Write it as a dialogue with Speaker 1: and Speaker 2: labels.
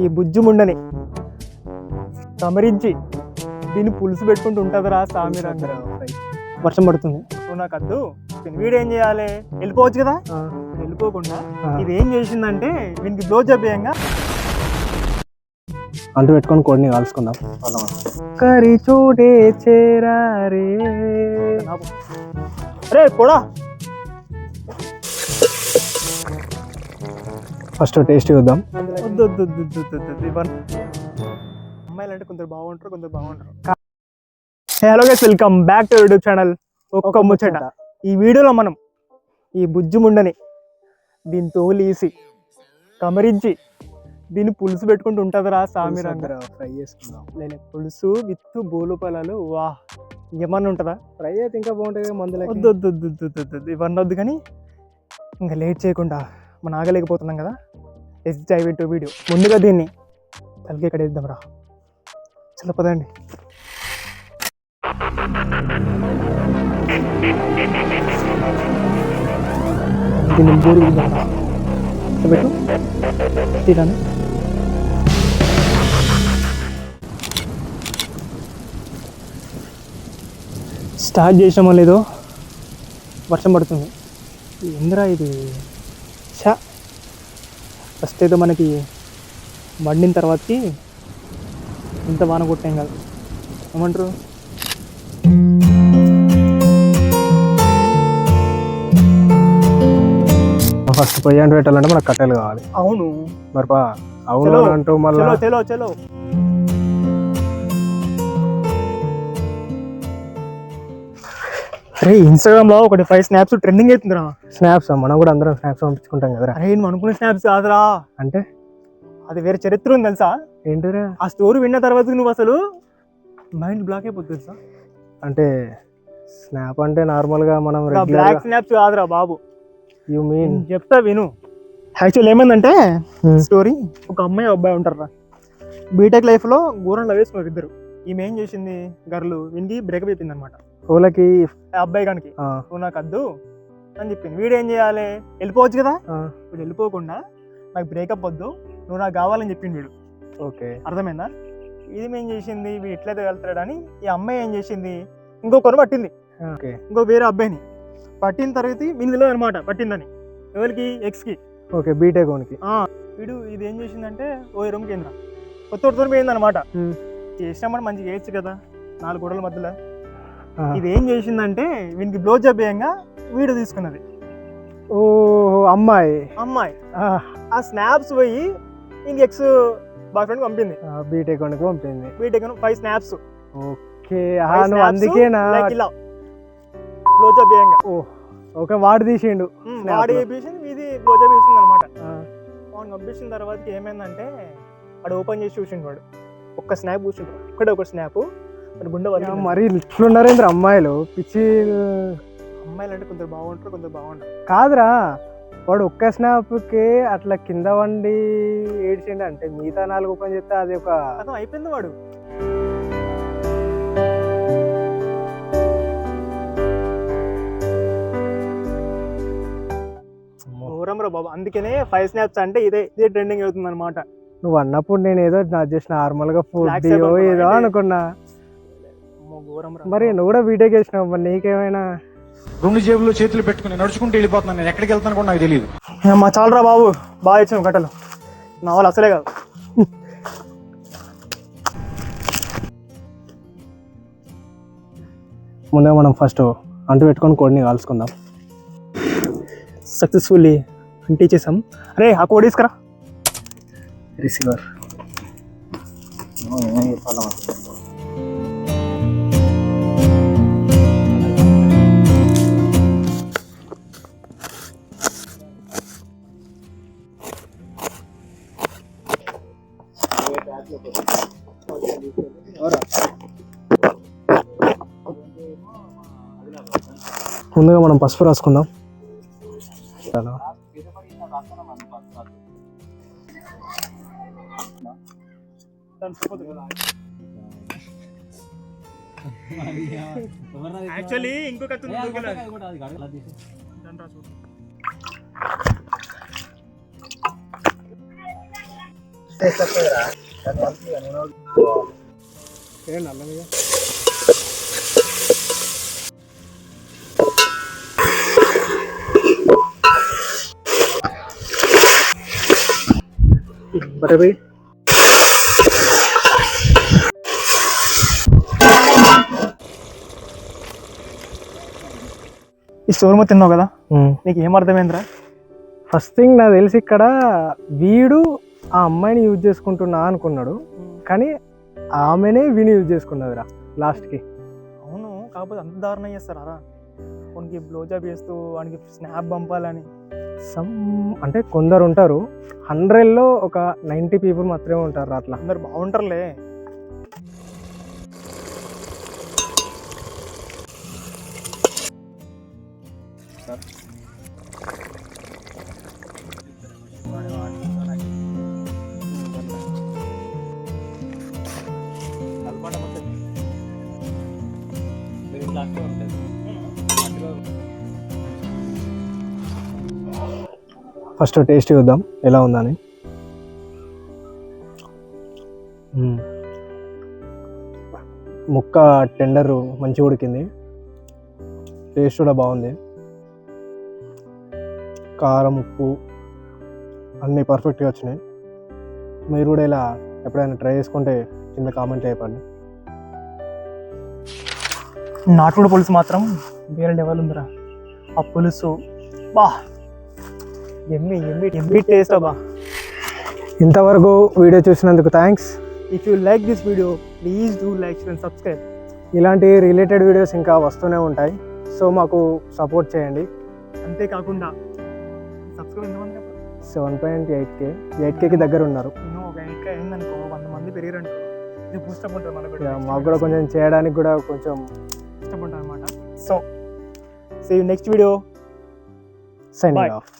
Speaker 1: ఈ బుజ్జుముండని సమరించి దీన్ని పులుసు పెట్టుకుంటూ ఉంటుందిరా సామి రంగరా. వర్షం పడుతుంది, నువ్వు నాకు వద్దు. వీడేం చేయాలి, వెళ్ళిపోవచ్చు కదా. వెళ్ళిపోకుండా ఇది ఏం చేసిందంటే వీనికి బ్లో చేయంగా
Speaker 2: అంటూ పెట్టుకొని కోడిని కాల్చుకుందాం.
Speaker 1: కరి చూడే చేరా రే అరే కూడా
Speaker 2: ఫస్ట్ టేస్ట్ చూద్దాం.
Speaker 1: వద్దు వద్దు వద్దు వద్దు వద్దు ఇవన్నీ అమ్మాయిలు అంటే కొందరు బాగుంటారు, కొందరు బాగుంటారు. Hello guys, welcome back to YouTube channel ఒక్క ముచ్చట. ఈ వీడియోలో మనం ఈ బుజ్జుముండని దీని తోలీసి కమరించి దీన్ని పులుసు పెట్టుకుంటూ ఉంటుందిరా సామి రంగరా.
Speaker 2: ఫ్రై చేసుకుందాం.
Speaker 1: లేదు పులుసు విత్ బోలు పొలాలు, వా ఏమన్నా ఉంటుందా?
Speaker 2: ఫ్రై అయితే ఇంకా బాగుంటుంది. మందులు
Speaker 1: వద్దు వద్దు వద్దు వద్దు వద్దు ఇవన్నీ వద్దు. కానీ ఇంకా లేట్ చేయకుండా మనం ఆగలేకపోతున్నాం కదా, ఎస్ డైవ్ ఇంటూ వీడియో. ముందుగా దీన్ని తలకి ఇక్కడ వేద్దాం రా. చలో పదండి. దీన్ని బోడి వేద్దాం రా. పెట్టు తీరాను. స్టార్ట్ చేసామో లేదో వర్షం పడుతుంది. ఏందిరా ఇది? షా ఫస్ట్ ఏదో మనకి వండిన తర్వాతకి ఇంత వాన కొట్టాం కాదు, ఏమంటారు?
Speaker 2: ఫస్ట్ పొయ్యి అంటూ పెట్టాలంటే మనకు కట్టెలు కావాలి.
Speaker 1: అవును
Speaker 2: మరి అవును అంటూ మళ్ళీ
Speaker 1: చలో చలో. అరే ఇన్స్టాగ్రామ్ లో ఒకటి 5 స్నాప్స్ ట్రెండింగ్ అవుతుందిరా.
Speaker 2: స్నాప్స్ మనం కూడా అందరం స్నాప్స్ పంపించుకుంటాం కదరా.
Speaker 1: అరే నువ్వు అనుకునే స్నాప్స్ కాదురా,
Speaker 2: అంటే
Speaker 1: అది వేరే చరిత్ర ఉంది తెలుసా.
Speaker 2: ఏంటిరా?
Speaker 1: ఆ స్టోరీ విన్న తర్వాత నువ్వు అసలు మైండ్ బ్లాక్ అయిపోతుంది తెలుసా.
Speaker 2: అంటే స్నాప్ అంటే నార్మల్ గా మనం
Speaker 1: బ్లాక్ స్నాప్స్ కాదురా బాబు.
Speaker 2: యు మీన్
Speaker 1: చెప్తా విను. యాక్చువల్ ఏమైందంటే స్టోరీ, ఒక అమ్మాయి అబ్బాయి ఉంటారా, బీటెక్ లైఫ్ లో ఘోరంలో వేసుకున్నారు ఇద్దరు. ఈమె ఏం చేసింది, గర్లు వీనికి బ్రేకప్ అయిపోయింది అనమాట.
Speaker 2: వాళ్ళకి
Speaker 1: అబ్బాయి గానికి నువ్వు నాకు వద్దు అని చెప్పింది. వీడేం చేయాలి, వెళ్ళిపోవచ్చు కదా. వీడు వెళ్ళిపోకుండా నాకు బ్రేకప్ వద్దు, నువ్వు నాకు కావాలని చెప్పింది వీడు.
Speaker 2: ఓకే,
Speaker 1: అర్థమైందా? ఇది ఏం చేసింది, వీడు ఎట్లయితే వెళ్తాడని ఈ అమ్మాయి ఏం చేసింది, ఇంకొకరు పట్టింది. ఇంకో వేరే అబ్బాయిని పట్టిన తర్వాత వీని తెలియదు అనమాట పట్టిందని. ఎవరికి? ఎక్స్కి.
Speaker 2: ఓకే, బీటెక్ ఓన్కి.
Speaker 1: వీడు ఇది ఏం చేసిందంటే ఓ రూమ్ కేంద్ర కొత్త పోయింది అనమాట. చేసినామని మంచిగా చేయొచ్చు కదా 4 గోడల మధ్యలో. ఇది ఏం చేసిందంటే వీనికి బ్లో చేయంగా వీడియో తీసుకున్నది.
Speaker 2: ఓ అమ్మాయి
Speaker 1: ఆ స్నాప్స్ పోయి ఇంక ఎక్స్ బాయ్ ఫ్రెండ్ పంపింది.
Speaker 2: బీటెక్ ఓన్కి పంపింది.
Speaker 1: BTech 5 snaps.
Speaker 2: ఓకే, అందుకేనా
Speaker 1: ఇలా బ్లో చేయంగా.
Speaker 2: ఓకే, వాడు తీసిండు.
Speaker 1: వాడు వేపించింది, ఇది బ్లో చేసింది అనమాట. వాడిని పంపించిన తర్వాత ఏమైందంటే వాడు ఓపెన్ చేసి చూసిండు. వాడు ఒక్క స్నాప్ కూర్చుంటాడు, ఒక్కడే ఒక స్నాప్. గుండె
Speaker 2: మరి ఇట్లున్నారేంద్ర అమ్మాయిలు, పిచ్చి
Speaker 1: అమ్మాయిలు అంటే కొందరు బాగుంటారు, కొందరు బాగుంటారు.
Speaker 2: కాదురా, వాడు ఒక్క స్నాప్కి అట్లా కింద వండి ఏడ్చిండు అంటే మిగతా 4 ఓపెన్ చేస్తే అది ఒక
Speaker 1: అర్థం అయిపోయింది. వాడు ఘోరంరా బాబు. అందుకనే 5 స్నాప్స్ అంటే ఇదే ట్రెండింగ్ అవుతుంది అనమాట.
Speaker 2: నువ్వు అన్నప్పుడు నేను ఏదో జస్ట్ నార్మల్ గా ఫుడ్ ఏదో అనుకున్నా. మరి నువ్వు కూడా బీటెక్ చేసినావు, మరి నీకేమైనా?
Speaker 3: 2 జేబుల్లో చేతులు పెట్టుకుని నడుచుకుంటూ వెళ్ళిపోతున్నాను. నేను ఎక్కడికి వెళ్తాను కూడా నాకు తెలియదు.
Speaker 1: మా చాలరా బాబు, బాగా ఇచ్చాను కట్టలు. నా వాళ్ళు అసలే కాదు.
Speaker 2: ముందే మనం ఫస్ట్ అంటూ పెట్టుకొని కోడిని కాల్చుకుందాం.
Speaker 1: సక్సెస్ఫుల్లీ అంటే చేసాం. అరే ఆ కోడి తీసుకురా.
Speaker 2: రిసీవర్ ముందుగా మనం పసుపు రాసుకుందాం.
Speaker 1: యాక్చువల్లీ ఇంకొక
Speaker 2: నల్లగా
Speaker 1: బటర్ ఈ షోర్మ తిన్నావు కదా, నీకు ఏం అర్థమైందిరా?
Speaker 2: ఫస్ట్ థింగ్ నాకు తెలిసి ఇక్కడ వీడు ఆ అమ్మాయిని యూజ్ చేసుకుంటున్నా అనుకున్నాడు, కానీ ఆమెనే వీని యూజ్ చేసుకున్నదిరా లాస్ట్కి.
Speaker 1: అవును, కాకపోతే అంత దారుణం చేస్తారా? వానికి బ్లో జాబ్ చేస్తూ వానికి స్నాప్ పంపాలని.
Speaker 2: అంటే కొందరు ఉంటారు, 100లో ఒక 90 పీపుల్ మాత్రమే ఉంటారు అట్లా.
Speaker 1: అందరు బాగుంటారులే.
Speaker 2: ఫస్ట్ టేస్ట్ చూద్దాం ఎలా ఉందని. ముక్క టెండర్ మంచిగా ఉడికింది, టేస్ట్ కూడా బాగుంది. కారం ఉప్పు అన్నీ పర్ఫెక్ట్గా వచ్చినాయి. మీరు కూడా ఇలా ఎప్పుడైనా ట్రై చేసుకుంటే కింద కామెంట్ చేయకండి.
Speaker 1: నాటుకోడి పులుసు మాత్రం వేరే లెవెల్ ఉందిరా. ఆ పులుసు బా ఎమ్మి ఎమ్మి ఎమ్మి టేస్ట్ అబ్బా.
Speaker 2: ఇంతవరకు వీడియో చూసినందుకు thanks.
Speaker 1: If you like this video please do like and subscribe.
Speaker 2: ఇలాంటి రిలేటెడ్ వీడియోస్ ఇంకా వస్తూనే ఉంటాయి, సో మాకు సపోర్ట్ చేయండి.
Speaker 1: అంతేకాకుండా సబ్స్క్రైబ్ ఎంతమంది?
Speaker 2: 7.8K 8Kకి దగ్గర ఉన్నారు.
Speaker 1: నేను ఒక 8K అయిందనుకో, 100 మంది పెరిగారనుకో, ఇది బూస్టప్ ఉంటుంది మనకు.
Speaker 2: మాకు కూడా కొంచెం చేయడానికి కూడా కొంచెం
Speaker 1: ఇష్టపడ్డా అనమాట. So see you next video.
Speaker 2: Signing of.